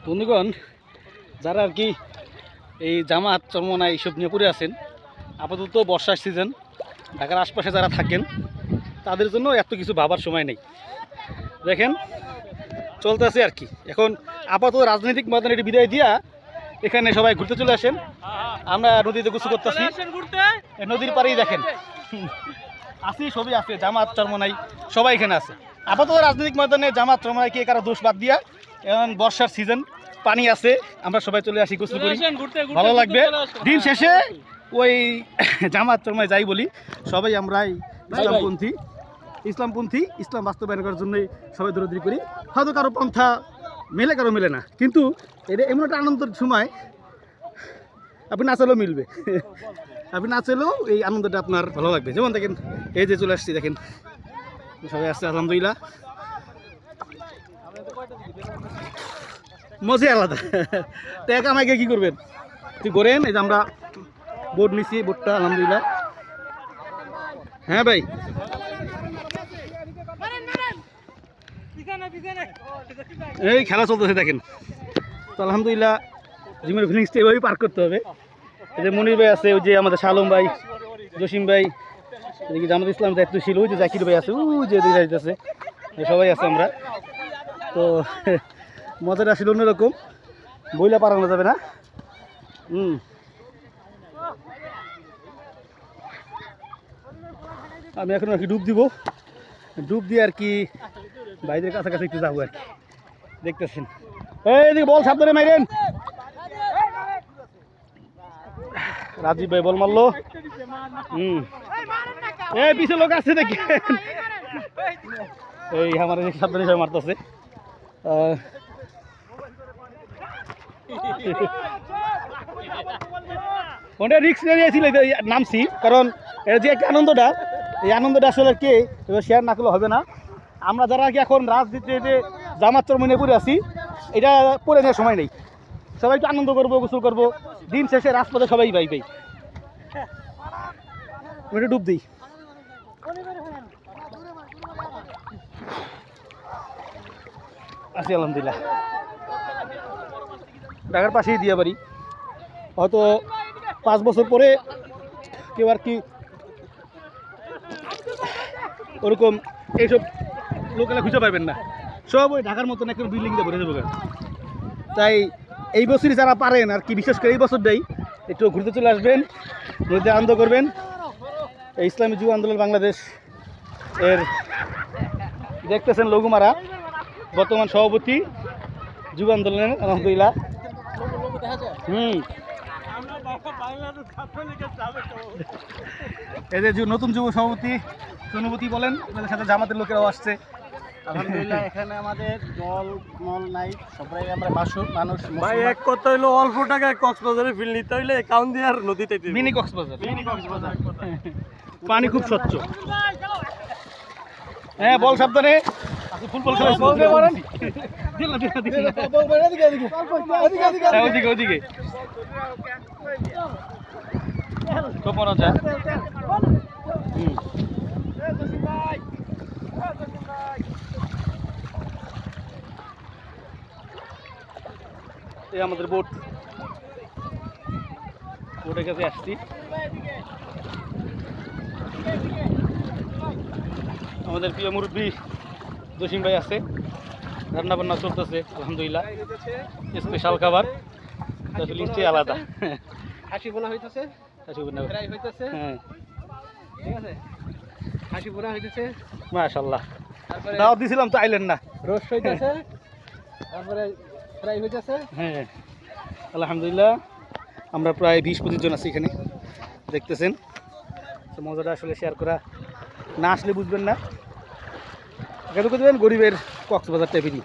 বন্ধুগণ, যারা আর কি এই জামাত চরমনা এইসব নিয়ে পড়ে আছেন, আপাতত বর্ষার সিজন, ঢাকার আশপাশে যারা থাকেন তাদের জন্য এত কিছু ভাবার সময় নেই। দেখেন চলতেছে আর কি। এখন আপাতত রাজনৈতিক ময়দানে বিদায় দিয়া এখানে সবাই ঘুরতে চলে আসেন। আমরা নদীতে গোসল করতেছি, নদীর পাড়েই দেখেন আসি, সবই আছে, জামাত চরমনাই সবাই এখানে আছে। আপাতত রাজনৈতিক ময়দানে জামাত চরমনাই কে কারো দোষ বাদ দিয়া, এখন বর্ষার সিজন, পানি আছে, আমরা সবাই চলে আসি, গোসল করি, ভালো লাগবে। দিন শেষে ওই জামাত চরমনাই যাই বলি, সবাই আমরা ইসলামপন্থী, ইসলাম বাস্তবায়ন করার জন্যই সবাই দৌড়াদৌড়ি করি। হয়তো কারো পন্থা মেলে, কারো মেলে না, কিন্তু এটা এমন একটা আনন্দের সময়, আপনি না চাইলেও মিলবে, আপনি না চাইলেও এই আনন্দটা আপনার ভালো লাগবে। যেমন দেখেন এই যে চলে আসছি, দেখেন সবাই আসছে, আলহামদুলিল্লাহ, মজাই আলাদা। তো একা আমাকে কী করবেন, তুই করেন। এই যে আমরা বোট নিচ্ছি, বোটটা আলহামদুলিল্লাহ। হ্যাঁ ভাই, এই খেলা চলতেছে দেখেন। তো আলহামদুলিল্লাহ জিমের ফিলিংসটা এভাবেই পার করতে হবে। এই যে মনির ভাই আছে, ওই যে আমাদের শালম ভাই, জসিম ভাই, এদিকে জামাত ইসলাম দায়িত্বশীল, ওই যে জাকির ভাই আছে, ওই যে যাইতেছে, সবাই আছে আমরা। তো মজাটা আসলে অন্যরকম, বইলা পারানো যাবে না। আমি এখন আর কি ডুব দিব, ডুব দিয়ে আর কি ভাইদের কাছাকাছি একটু যাবো আর কি, দেখতেছেন। এইদিকে বল সাবধানে মাইরেন। রাজীব ভাই বল মারলো। এই পিছনে লোক আছে দেখি, এই আমার সাবধানে সবাই মারতেছে। ওটা রিক্স নিয়েছিল, নামছি, কারণ এটা যে একটা আনন্দটা, এই আনন্দটা আসলে কি এবার শেয়ার না করলে হবে না। আমরা যারা কি এখন রাজনীতিতে জামাত চরমনাই পড়ে আছি, এটা পড়ে নেওয়ার সময় নেই। সবাই একটু আনন্দ করবো, গোসল করবো, দিন শেষে রাজপথে সবাই পাই একটু ডুব দিই। আছি আলহামদুলিল্লাহ, ঢাকার পাশেই দিয়া বাড়ি। হয়তো 5 বছর পরে কেউ আর কি ওরকম এইসব লোকেরা খুঁজে পাবেন না, সব ওই ঢাকার মতন একটা বিল্ডিং দিয়ে ভরে যাবো। তাই এই বছরই যারা পারেন আর কি, বিশেষ করে এই বছরটাই একটু ঘুরতে চলে আসবেন, নদীতে আনন্দ করবেন। এই ইসলামী যুব আন্দোলন বাংলাদেশ এর দেখতেছেন লঘুমারা বর্তমান সভাপতি যুব আন্দোলনের, আলহামদুলিল্লাহ। এই যে নতুন যুব সভাপতি অনুভূতি বলেন, আপনাদের সাথে জামাতের লোকেরাও আসছে। আলহামদুলিল্লাহ, এখানে আমাদের দল মল নাই, সবাই আমরা মানুষ। ভাই এক কথা হইলো, অল্প টাকায় কক্সবাজারে ফিল নিতে হইলে অ্যাকাউন্ট দিয়ে আর নদীতে মিনি কক্সবাজার, পানি খুব স্বচ্ছ। হ্যাঁ বল সাবধানে, ফুটবল খেলা ওদিকে ওদিকে তোমরা যা। এই আমাদের বোটের কাছে আসছি। আমাদের প্রিয় মুরব্বী জসিম ভাই আছে, রান্না বান্না চলতেছে আলহামদুলিল্লাহ, স্পেশাল খাবার, ফিলিংসটাই আলাদা। হাসি বোনা হইতেছে, হ্যাঁ ঠিক আছে, হাসি বোনা হইতেছে, মাশাআল্লাহ। দাওয়াত দিছিলাম তো আইলেন না। রোস্ট হইতেছে, তারপরে ফ্রাই হইতেছে। হ্যাঁ আলহামদুলিল্লাহ, আমরা প্রায় 20-25 জন আছি এখানে, দেখতেছেন। তো মজাটা আসলে শেয়ার করা না আসলে বুঝবেন না। কেন দেবেন গরিবের কক্সবাজার টাইপেরই।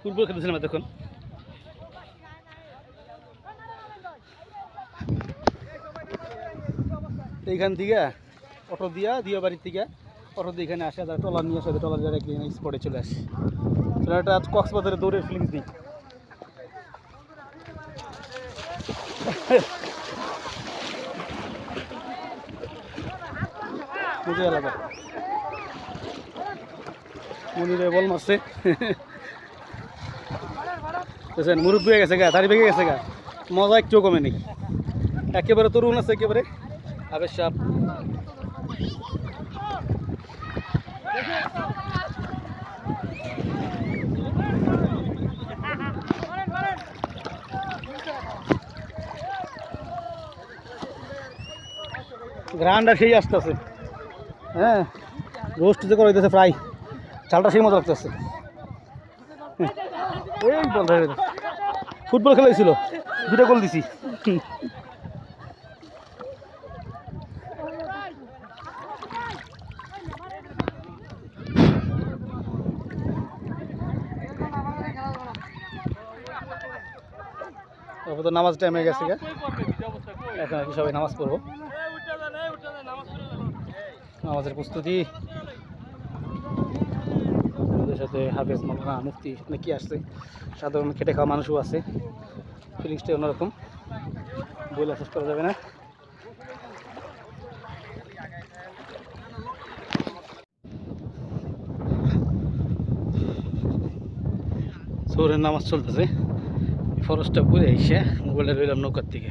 ফুটবল খেলতেছিলাম দেখুন। এইখান থেকে অটো দিয়া বাড়ির থেকে অটো দিয়ে এখানে আসে, তারা ট্রলার নিয়ে আসে, ট্রলার দিয়ে স্পটে চলে আসে। সেটা কক্সবাজারে দৌড়ের ফিলিংস দিই। বুঝে এলাকা মনিরে বল মারছে বুঝছেন মুরুব্বি হয়ে গেছে গা দাড়ি ভেঙে গেছে গা মজা একটু কমে নেই একেবারে তরুণ আছে একেবারে আবেশ সাপ গ্রান্ডা সেই আসতেছে হ্যাঁ রোস্ট যে করে দিতেছে ফ্রাই চালটা সেই মতো লাগতেছে এই বল ফুটবল খেলাইছিল 2টা গোল দিছি তারপর তো নামাজ টাইম হয়ে গেছে এখন আর কি সবাই নামাজ পড়বো নামাজের প্রস্তুতি আমাদের সাথে হাফেজ মাওলানা মুফতি অনেকেই আসছে সাধারণ খেটে খাওয়া মানুষও আছে ফিলিংসটা অন্যরকম বইলে শেষ করা যাবে না সৌরের নামাজ চলতেছে ফরসটা ঘুরে এসে মোবাইলে রইলাম নৌকার থেকে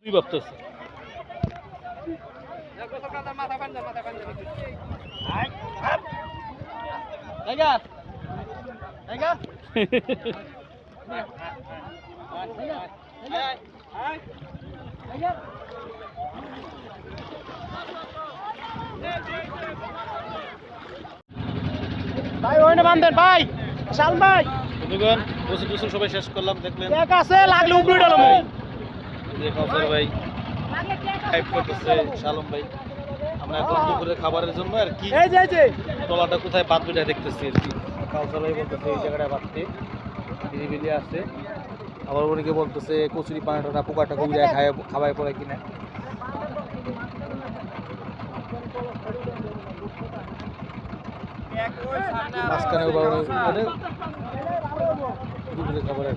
দুই ভাবতেছে ভাই ওইনে বান্ধেন ভাই শাল ভাই বন্ধুগণ গোসল টোসল সবাই শেষ করলাম দেখলেন এক আছে লাগলে উপরে ডালমু যে কাউসার ভাই ফাইভ করতেছে শালম ভাই আমরা এখন দুপুরে খাবারের জন্য আর কি এই যে টলাটা কোথায় বাঁধবিটা দেখতেছি আর কি কাউসার ভাই বলতেছে এই জায়গাটা বাঁধতে বিলি আছে আবার অনেকে বলতেছে কচুরি পানাটা পোকাটা কমিয়ে খাওয়ায় পড়ে কিনা মাঝখানে দুপুরে খাবারের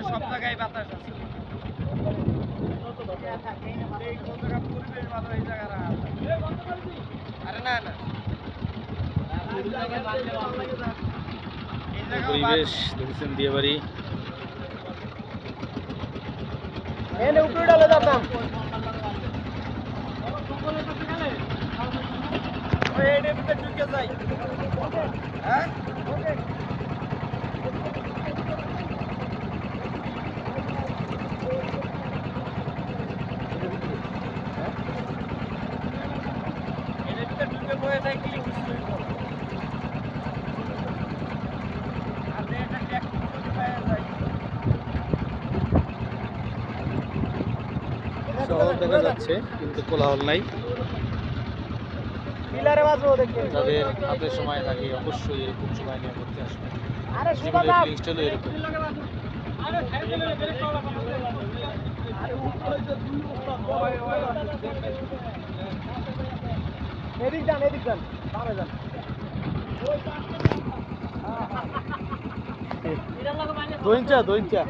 সব জায়গায় বাতাস আছে পরিবেশ দেখছেন বিয়ে বাড়ি এনে উপরে ডালে যেতাম ওই এনে ভিতরে ঢুকে যাই হ্যাঁ এনে ভিতরে ঢুকে বয়ে যাই কি কিছু শহর দেখা যাচ্ছে কিন্তু কোলাহল নাই পিলারে বাজবো দেখে যাদের হাতে সময় থাকে অবশ্যই এরকম সময় নিয়ে করতে আসবে আরে জীবনের ফিলিংসটা হলো এরকম এদিক যান সামনে যান দইঞ্চা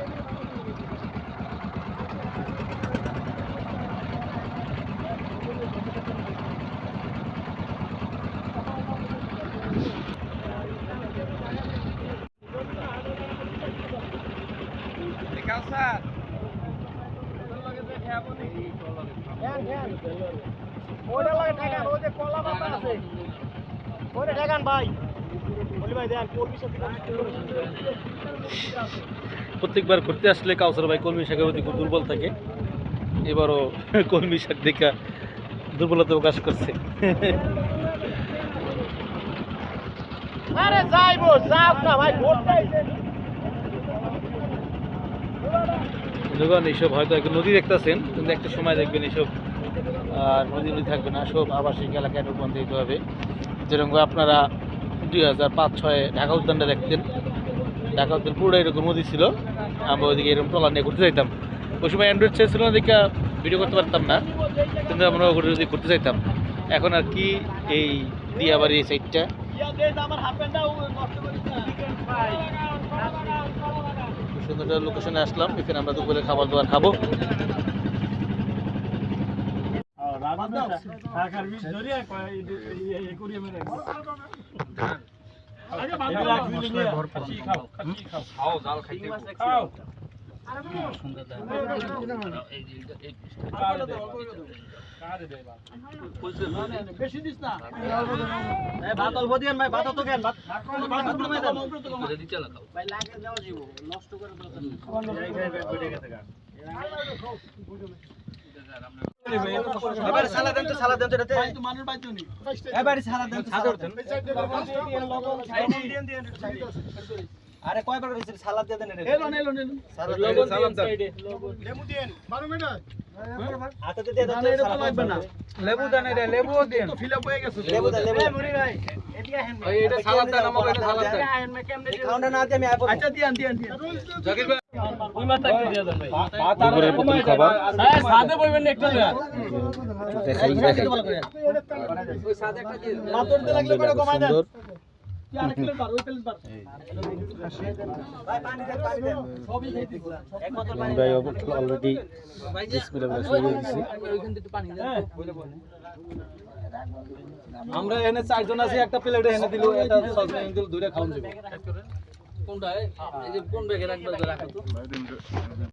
প্রত্যেকবার ঘুরতে আসলে কাউসার ভাই কলমি শাকের প্রতি খুব দুর্বল থাকে, এবারও কলমি শাক দেখা দুর্বলতা প্রকাশ করছে। বন্ধুগণ, এইসব হয়তো একটা নদী দেখতেছেন, কিন্তু একটা সময় দেখবেন এইসব আর নদী থাকবে না, সব আবাসিক এলাকায় রূপান্তরিত হবে। যেরকম আপনারা 2005-06 ঢাকা উদ্যানটা দেখতেন, ঢাকা উদ্যান পুরোটা এরকম নদী ছিল, আমরা ওইদিকে এরকম ট্রলার নিয়ে ঘুরতে যাইতাম। ওই সময় অ্যান্ড্রয়েড সেট ছিল না দেখে ভিডিও করতে পারতাম না, কিন্তু আমরা ওগুলো যদি ঘুরতে যাইতাম। এখন আর কি এই দিয়াবাড়ি এই সাইডটা সুন্দর একটা লোকেশনে আসলাম, এখানে আমরা দুপুরে খাবার দাবার খাবো। বেশি দিস না ভাত অল্প দিয়েন ভাই, ভাত তো কেন ভাই লাগে যাওয়া যাবো নষ্ট করে এবারে সালাদ দেন তো, সালাদ দেন তো এটাতে মানুষ বাইতো নি, এবারে সালাদ দেন তো, সালাদ দেন আরে কয়বার কইছিস সালাদ দিয়ে দেন, এলো সালাদ দেন, লেবু দেন 12 মিনিট আটাতে দিয়ে দেন, এটা তো লাগবে না, লেবু দেন, এটা লেবু দেন তো ফিল আপ হয়ে গেছে, লেবু দেন, লেবু মুড়ি ভাই এদিকে হেন ভাই, এটা সালাদ দেন, আমাকে এটা সালাদ দেন, হেন মে কেমনে খাওনা না দিয়ে আমি আইবো, আচ্ছা দিয়ান জাকির ভাই ওই মাথা দিয়ে দেন ভাই, দুপুরের প্রথম খাবার হ্যাঁ সাদে বইবেন না একটু না দেখাই ওই সাদা একটা দিয়ে মাতর দিতে লাগলে করে কমাই দেন, সুন্দর। কি আর কিলো বার ওই প্লেট বার ভাই পানি দেন, পানি দেন সবই দিয়ে দিন এক বোতল পানি ভাই অলরেডি বিসমিল্লাহ বলে শুরু করে দিয়েছি। ওইখান থেকে পানি দেন আমরা এনে চারজন আছি, একটা প্লেটে এনে দিল, এটা সসে এনে দিল, দুইটা খাওয়া যাবে। কোনটা এই যে কোন ব্যাগে রাখবে রাখো তো